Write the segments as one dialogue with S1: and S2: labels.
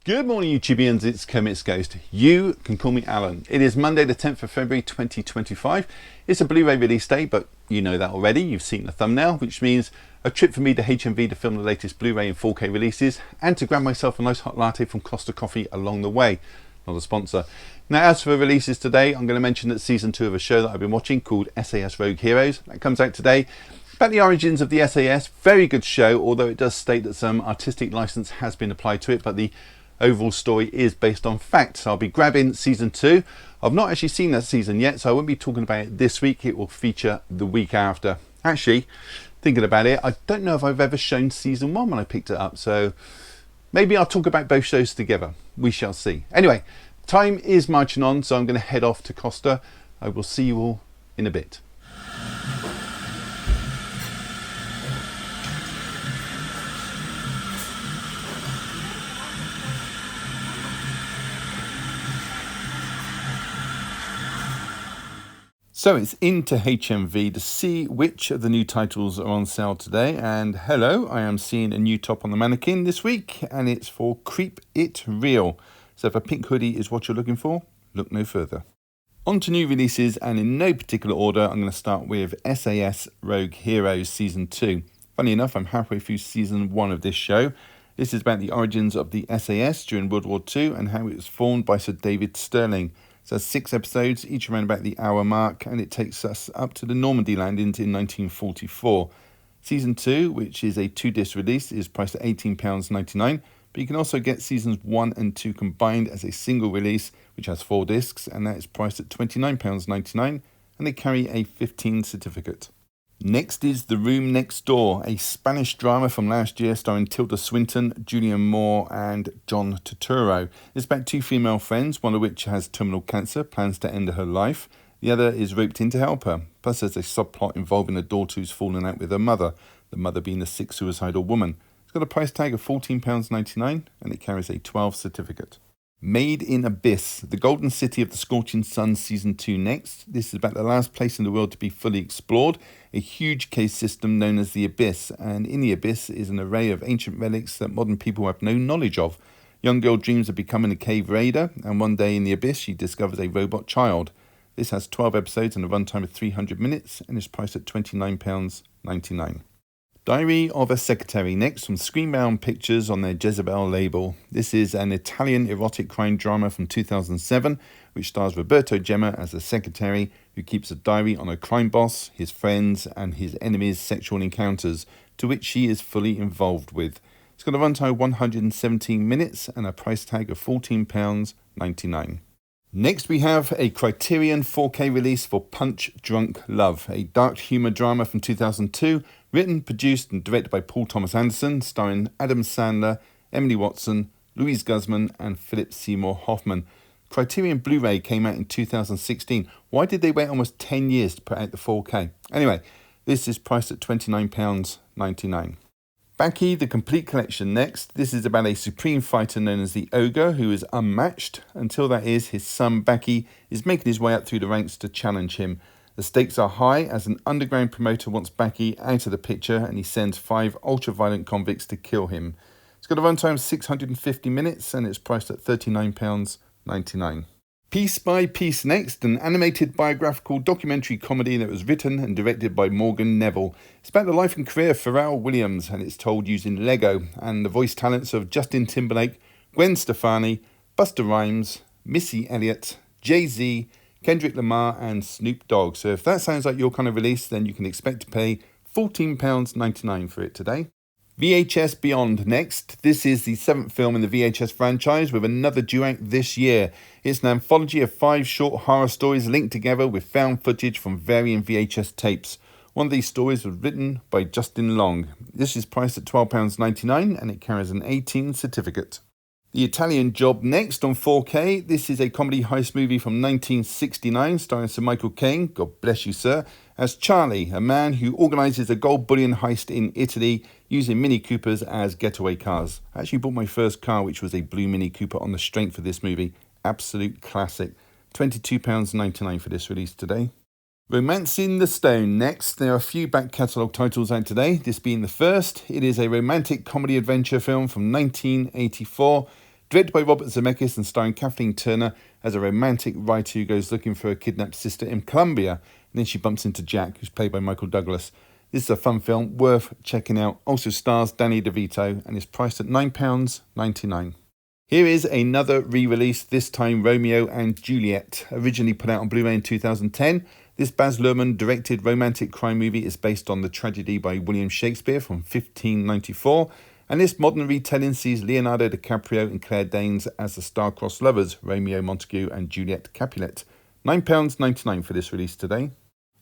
S1: Good morning, YouTubians. It's Kermit's Ghost. You can call me Alan. It is Monday the 10th of February 2025. It's a Blu-ray release day, but you know that already. You've seen the thumbnail, which means a trip for me to HMV to film the latest Blu-ray and 4K releases and to grab myself a nice hot latte from Costa Coffee along the way. Not a sponsor. Now, as for releases today, I'm going to mention that season 2 of a show that I've been watching called SAS Rogue Heroes. That comes out today. About the origins of the SAS. Very good show, although it does state that some artistic license has been applied to it, but the overall story is based on fact. So I'll be grabbing season 2. I've not actually seen that season yet, so I won't be talking about it this week. It will feature the week after. Actually, thinking about it, I don't know if I've ever shown season 1 when I picked it up, so maybe I'll talk about both shows together. We shall see. Anyway, time is marching on, so I'm going to head off to Costa. I will see you all in a bit. So it's into HMV to see which of the new titles are on sale today. And hello, I am seeing a new top on the mannequin this week, and it's for Creep It Real. So if a pink hoodie is what you're looking for, look no further. On to new releases, and in no particular order, I'm going to start with SAS Rogue Heroes Season 2. Funny enough, I'm halfway through Season 1 of this show. This is about the origins of the SAS during World War II and how it was formed by Sir David Stirling. So 6 episodes, each around about the hour mark, and it takes us up to the Normandy landings in 1944. Season 2, which is a 2-disc release, is priced at £18.99, but you can also get Seasons 1 and 2 combined as a single release, which has 4 discs, and that is priced at £29.99, and they carry a 15 certificate. Next is The Room Next Door, a Spanish drama from last year starring Tilda Swinton, Julianne Moore and John Turturro. It's about 2 female friends, one of which has terminal cancer, plans to end her life. The other is roped in to help her. Plus there's a subplot involving a daughter who's fallen out with her mother, the mother being a sick suicidal woman. It's got a price tag of £14.99 and it carries a 12 certificate. Made in Abyss, the Golden City of the Scorching Sun Season 2 next. This is about the last place in the world to be fully explored, a huge cave system known as the Abyss, and in the Abyss is an array of ancient relics that modern people have no knowledge of. Young girl dreams of becoming a cave raider, and one day in the Abyss she discovers a robot child. This has 12 episodes and a runtime of 300 minutes and is priced at £29.99. Diary of a Secretary next from Screenbound Pictures on their Jezebel label. This is an Italian erotic crime drama from 2007 which stars Roberto Gemma as a secretary who keeps a diary on a crime boss, his friends and his enemies' sexual encounters to which she is fully involved with. It's got a runtime of 117 minutes and a price tag of £14.99. Next we have a Criterion 4K release for Punch Drunk Love, a dark humour drama from 2002, written, produced and directed by Paul Thomas Anderson, starring Adam Sandler, Emily Watson, Louise Guzman and Philip Seymour Hoffman. Criterion Blu-ray came out in 2016. Why did they wait almost 10 years to put out the 4K? Anyway, this is priced at £29.99. Baki, the Complete Collection next. This is about a supreme fighter known as the Ogre who is unmatched. Until that is, his son Baki is making his way up through the ranks to challenge him. The stakes are high as an underground promoter wants Baki out of the picture and he sends 5 ultra-violent convicts to kill him. It's got a runtime of 650 minutes and it's priced at £39.99. Piece by Piece next, an animated biographical documentary comedy that was written and directed by Morgan Neville. It's about the life and career of Pharrell Williams and it's told using Lego and the voice talents of Justin Timberlake, Gwen Stefani, Busta Rhymes, Missy Elliott, Jay-Z, Kendrick Lamar and Snoop Dogg. So if that sounds like your kind of release, then you can expect to pay £14.99 for it today. VHS Beyond next. This is the 7th film in the VHS franchise with another due out this year. It's an anthology of 5 short horror stories linked together with found footage from varying VHS tapes. One of these stories was written by Justin Long. This is priced at £12.99 and it carries an 18 certificate. The Italian Job next on 4K. This is a comedy heist movie from 1969 starring Sir Michael Caine, God bless you sir, as Charlie, a man who organises a gold bullion heist in Italy using Mini Coopers as getaway cars. I actually bought my first car which was a blue Mini Cooper on the strength of this movie. Absolute classic. £22.99 for this release today. Romancing the Stone next. There are a few back catalogue titles out today, this being the first. It is a romantic comedy adventure film from 1984. Directed by Robert Zemeckis and starring Kathleen Turner as a romantic writer who goes looking for a kidnapped sister in Colombia, and then she bumps into Jack, who's played by Michael Douglas. This is a fun film, worth checking out. Also stars Danny DeVito and is priced at £9.99. Here is another re-release, this time Romeo and Juliet. Originally put out on Blu-ray in 2010, this Baz Luhrmann directed romantic crime movie is based on the tragedy by William Shakespeare from 1594, and this modern retelling sees Leonardo DiCaprio and Claire Danes as the star-crossed lovers, Romeo Montague and Juliet Capulet. £9.99 for this release today.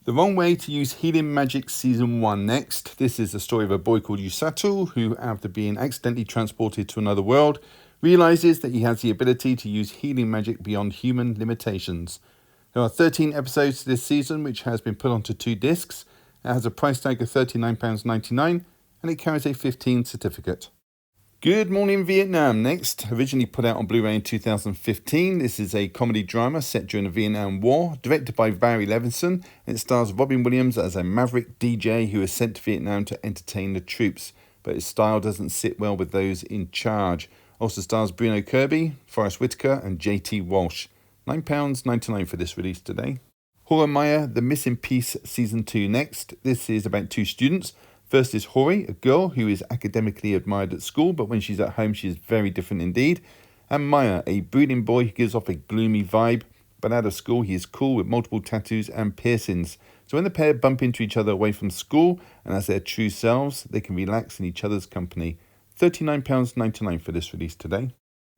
S1: The Wrong Way to Use Healing Magic Season 1 next. This is the story of a boy called Yusato who, after being accidentally transported to another world, realizes that he has the ability to use healing magic beyond human limitations. There are 13 episodes this season, which has been put onto 2 discs. It has a price tag of £39.99 and it carries a 15 certificate. Good Morning Vietnam next. Originally put out on Blu-ray in 2015, this is a comedy drama set during the Vietnam War, directed by Barry Levinson, and it stars Robin Williams as a maverick DJ who is sent to Vietnam to entertain the troops, but his style doesn't sit well with those in charge. Also stars Bruno Kirby, Forrest Whitaker and J.T. Walsh. £9.99 for this release today. Hora Maya, The Missing Piece Season 2 next. This is about 2 students. First is Hori, a girl who is academically admired at school, but when she's at home she is very different indeed. And Maya, a brooding boy who gives off a gloomy vibe, but out of school he is cool with multiple tattoos and piercings. So when the pair bump into each other away from school and as their true selves, they can relax in each other's company. £39.99 for this release today.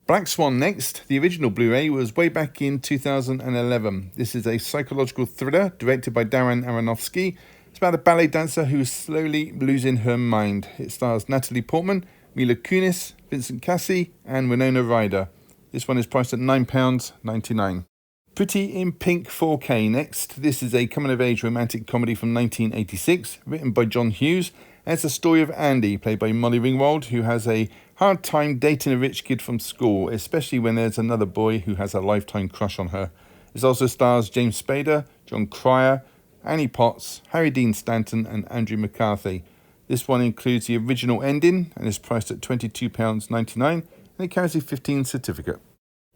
S1: Black Swan next. The original Blu-ray was way back in 2011. This is a psychological thriller directed by Darren Aronofsky. It's about a ballet dancer who is slowly losing her mind. It stars Natalie Portman, Mila Kunis, Vincent Cassel and Winona Ryder. This one is priced at £9.99. Pretty in Pink 4K next. This is a coming-of-age romantic comedy from 1986, written by John Hughes. And it's the story of Andy, played by Molly Ringwald, who has a hard time dating a rich kid from school, especially when there's another boy who has a lifetime crush on her. It also stars James Spader, John Cryer, Annie Potts, Harry Dean Stanton and Andrew McCarthy. This one includes the original ending and is priced at £22.99 and it carries a 15 certificate.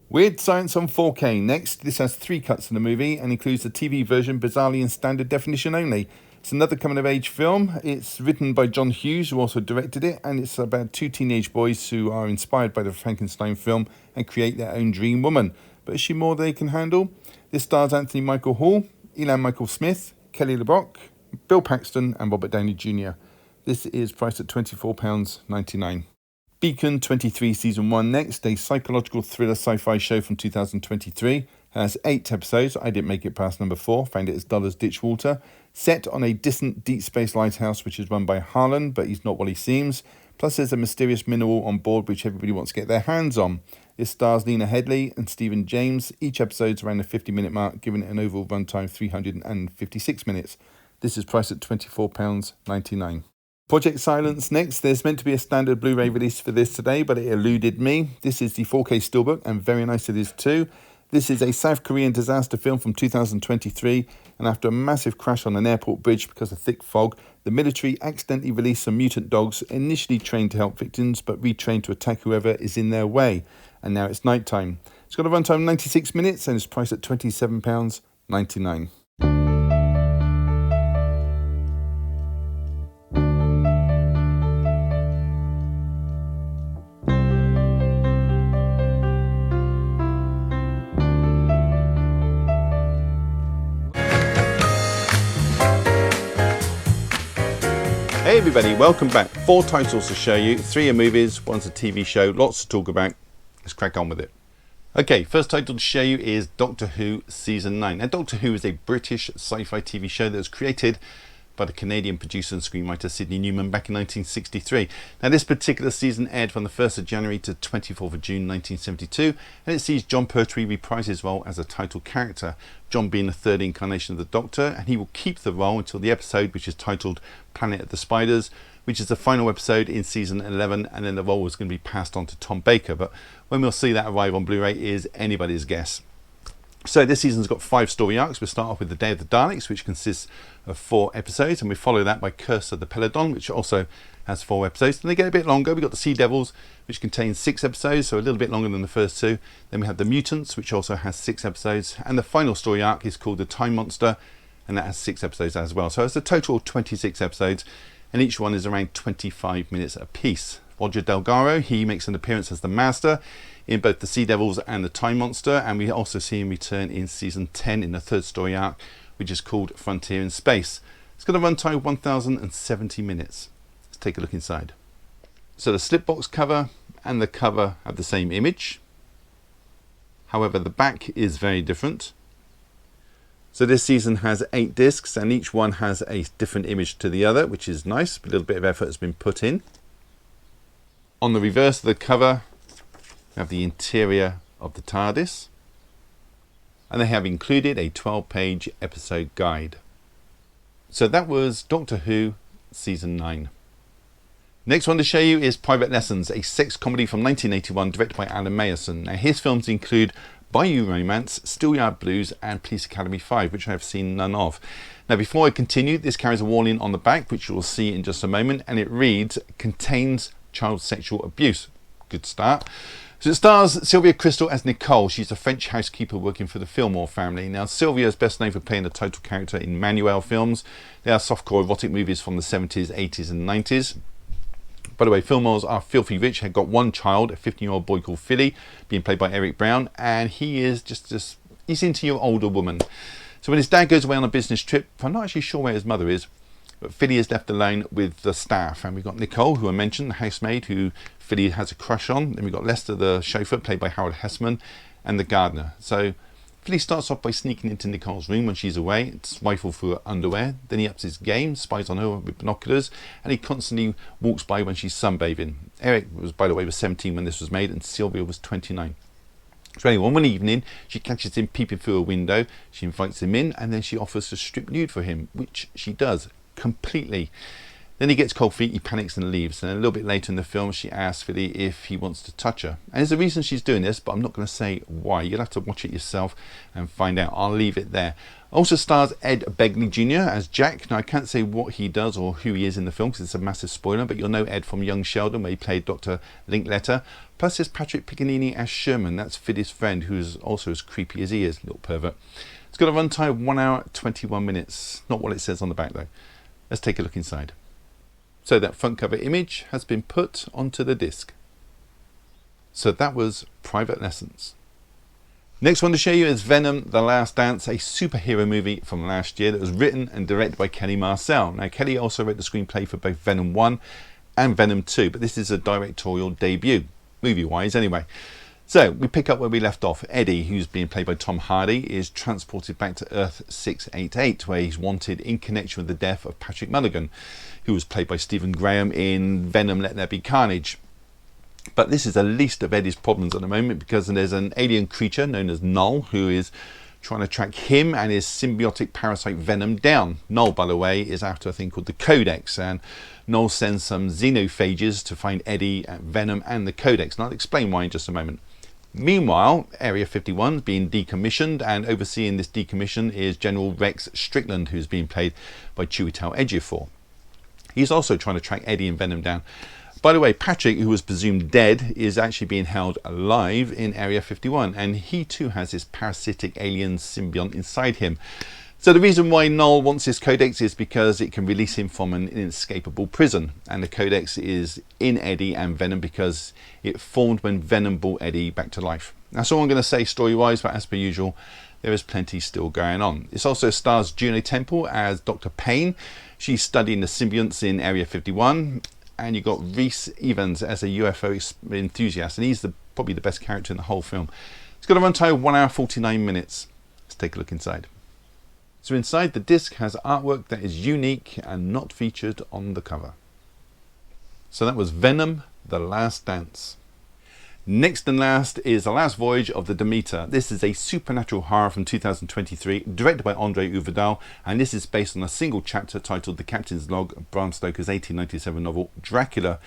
S1: Weird Science on 4K next. This has 3 cuts in the movie and includes the TV version bizarrely in standard definition only. It's another coming-of-age film. It's written by John Hughes, who also directed it, and it's about 2 teenage boys who are inspired by the Frankenstein film and create their own dream woman. But is she more than they can handle? This stars Anthony Michael Hall, Elan Michael Smith, Kelly LeBrock, Bill Paxton and Robert Downey Jr. This is priced at £24.99. Beacon 23 Season 1 next, a psychological thriller sci-fi show from 2023. Has 8 episodes. I didn't make it past number 4, found it as dull as ditch water. Set on a distant deep space lighthouse which is run by Harlan, but he's not what he seems. Plus there's a mysterious mineral on board which everybody wants to get their hands on. It stars Lena Headey and Stephen James. Each episode's around the 50-minute mark, giving it an overall runtime of 356 minutes. This is priced at £24.99. Project Silence next. There's meant to be a standard Blu-ray release for this today, but it eluded me. This is the 4K steelbook, and very nice it is too. This is a South Korean disaster film from 2023, and after a massive crash on an airport bridge because of thick fog, the military accidentally released some mutant dogs initially trained to help victims, but retrained to attack whoever is in their way. And now it's night time. It's got a runtime of 96 minutes and it's priced at £27.99. Hey everybody, welcome back. 4 titles to show you, 3 are movies, 1's a TV show, lots to talk about. Let's crack on with it. Okay, first title to show you is Doctor Who Season 9. Now Doctor Who is a British sci-fi TV show that was created by the Canadian producer and screenwriter Sidney Newman back in 1963. Now this particular season aired from the 1st of January to 24th of June 1972, and it sees John Pertwee reprise his role as a title character, John being the 3rd incarnation of the Doctor, and he will keep the role until the episode which is titled Planet of the Spiders, which is the final episode in season 11, and then the role is going to be passed on to Tom Baker, but when we'll see that arrive on Blu-ray is anybody's guess. So this season's got 5 story arcs. We'll start off with The Day of the Daleks, which consists of 4 episodes, and we follow that by Curse of the Peladon, which also has 4 episodes. Then they get a bit longer. We've got The Sea Devils, which contains 6 episodes, so a little bit longer than the first 2. Then we have The Mutants, which also has 6 episodes, and the final story arc is called The Time Monster, and that has 6 episodes as well. So it's a total of 26 episodes, and each one is around 25 minutes a piece. Roger Delgado, he makes an appearance as the Master in both The Sea Devils and The Time Monster, and we also see him return in season 10 in the 3rd story arc, which is called Frontier in Space. It's got a runtime of 1070 minutes. Let's take a look inside. So the slipbox cover and the cover have the same image. However, the back is very different. So this season has 8 discs, and each one has a different image to the other, which is nice. A little bit of effort has been put in. On the reverse of the cover, we have the interior of the TARDIS, and they have included a 12-page episode guide. So that was Doctor Who Season 9. Next one to show you is Private Lessons, a sex comedy from 1981 directed by Alan Mayerson. Now his films include Bayou Romance, Steelyard Blues and Police Academy 5, which I have seen none of. Now before I continue, this carries a warning on the back, which you will see in just a moment, and it reads, contains child sexual abuse. Good start. So it stars Sylvia Crystal as Nicole. She's a French housekeeper working for the Fillmore family. Now Sylvia is best known for playing the title character in Manuel films. They are softcore erotic movies from the 70s, 80s and 90s. By the way, Fillmores are filthy rich. Had got one child, a 15-year-old boy called Philly, being played by Eric Brown, and he is just he's into your older woman. So when his dad goes away on a business trip, I'm not actually sure where his mother is, but Philly is left alone with the staff, and we've got Nicole, who I mentioned, the housemaid, who Philly has a crush on. Then we've got Lester, the chauffeur, played by Harold Hessman, and the gardener. So Philly starts off by sneaking into Nicole's room when she's away to rifle through her underwear. Then he ups his game, spies on her with binoculars, and he constantly walks by when she's sunbathing. Eric was, by the way, was 17 when this was made, and Sylvia was 29. So anyway, one evening, she catches him peeping through a window. She invites him in, and then she offers to strip nude for him, which she does completely. Then he gets cold feet, he panics and leaves. And a little bit later in the film, she asks Philly if he wants to touch her. And there's a reason she's doing this, but I'm not going to say why. You'll have to watch it yourself and find out. I'll leave it there. Also stars Ed Begley Jr. as Jack. Now, I can't say what he does or who he is in the film because it's a massive spoiler, but you'll know Ed from Young Sheldon, where he played Dr. Linkletter. Plus there's Patrick Piccinini as Sherman. That's Philly's friend, who's also as creepy as he is, little pervert. It's got a runtime of 1 hour, 21 minutes. Not what it says on the back, though. Let's take a look inside. So that front cover image has been put onto the disc. So that was Private Lessons. Next one to show you is Venom: The Last Dance, a superhero movie from last year that was written and directed by Kelly Marcel. Now Kelly also wrote the screenplay for both Venom 1 and Venom 2, but this is a directorial debut, movie-wise anyway. So we pick up where we left off. Eddie, who's being played by Tom Hardy, is transported back to Earth 688, where he's wanted in connection with the death of Patrick Mulligan, who was played by Stephen Graham in Venom: Let There Be Carnage. But this is the least of Eddie's problems at the moment, because there's an alien creature known as Null who is trying to track him and his symbiotic parasite Venom down. Null, by the way, is after a thing called the Codex, and Null sends some xenophages to find Eddie, Venom and the Codex, and I'll explain why in just a moment. Meanwhile, Area 51 is being decommissioned, and overseeing this decommission is General Rex Strickland, who's being played by Chiwetel Ejiofor. He's also trying to track Eddie and Venom down. By the way, Patrick, who was presumed dead, is actually being held alive in Area 51, and he too has this parasitic alien symbiont inside him. So the reason why Null wants this Codex is because it can release him from an inescapable prison, and the Codex is in Eddie and Venom because it formed when Venom brought Eddie back to life. That's all I'm going to say story-wise, but as per usual, there is plenty still going on. This also stars Juno Temple as Dr. Payne. She's studying the symbionts in Area 51, and you've got Rhys Evans as a UFO enthusiast, and he's probably the best character in the whole film. It's got a runtime of 1 hour 49 minutes. Let's take a look inside. So inside, the disc has artwork that is unique and not featured on the cover. So that was Venom: The Last Dance. Next and last is The Last Voyage of the Demeter. This is a supernatural horror from 2023, directed by Andre Uvedal, and this is based on a single chapter titled The Captain's Log of Bram Stoker's 1897 novel Dracula.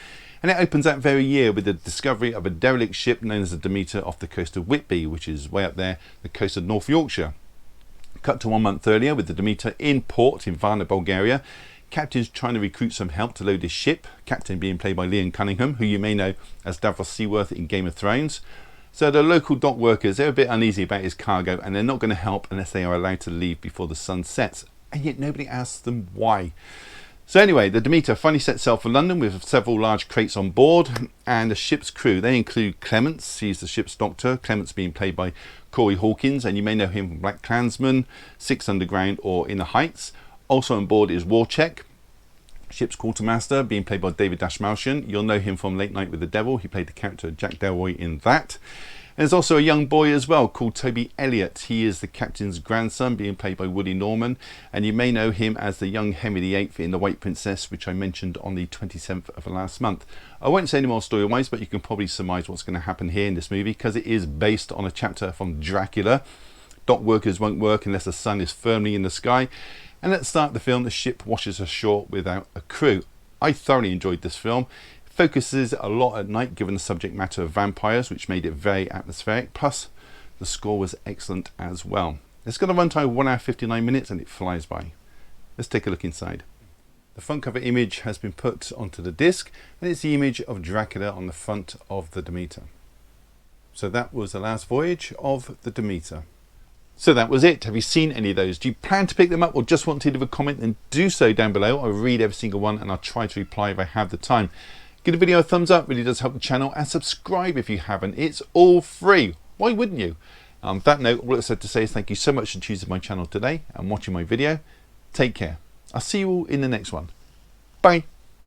S1: And it opens that very year with the discovery of a derelict ship known as the Demeter off the coast of Whitby, which is way up there, the coast of North Yorkshire. Cut to 1 month earlier with the Demeter in port in Varna, Bulgaria. Captain's trying to recruit some help to load his ship, Captain being played by Liam Cunningham, who you may know as Davros Seaworth in Game of Thrones. So the local dock workers, they're a bit uneasy about his cargo, and they're not going to help unless they are allowed to leave before the sun sets, and yet nobody asks them why. So anyway, the Demeter finally sets sail for London with several large crates on board, and the ship's crew, they include Clements, he's the ship's doctor, Clements being played by Corey Hawkins, and you may know him from Black Klansman, Six Underground or In the Heights. Also on board is Warcheck, ship's quartermaster, being played by David Dashmalchian. You'll know him from Late Night with the Devil. He played the character Jack Delroy in that. And there's also a young boy as well called Toby Elliott. He is the captain's grandson, being played by Woody Norman. And you may know him as the young Henry VIII in The White Princess, which I mentioned on the 27th of last month. I won't say any more story-wise, but you can probably surmise what's going to happen here in this movie, because it is based on a chapter from Dracula. Dock workers won't work unless the sun is firmly in the sky. And at the start of the film, the ship washes ashore without a crew. I thoroughly enjoyed this film. It focuses a lot at night, given the subject matter of vampires, which made it very atmospheric. Plus, the score was excellent as well. It's got a runtime of 1 hour 59 minutes, and it flies by. Let's take a look inside. The front cover image has been put onto the disc, and it's the image of Dracula on the front of the Demeter. So that was The Last Voyage of the Demeter. So that was it. Have you seen any of those? Do you plan to pick them up or just want to leave a comment? Then do so down below. I read every single one and I'll try to reply if I have the time. Give the video a thumbs up, really does help the channel, and subscribe if you haven't. It's all free. Why wouldn't you? On that note, all it's said to say is thank you so much for choosing my channel today and watching my video. Take care. I'll see you all in the next one. Bye.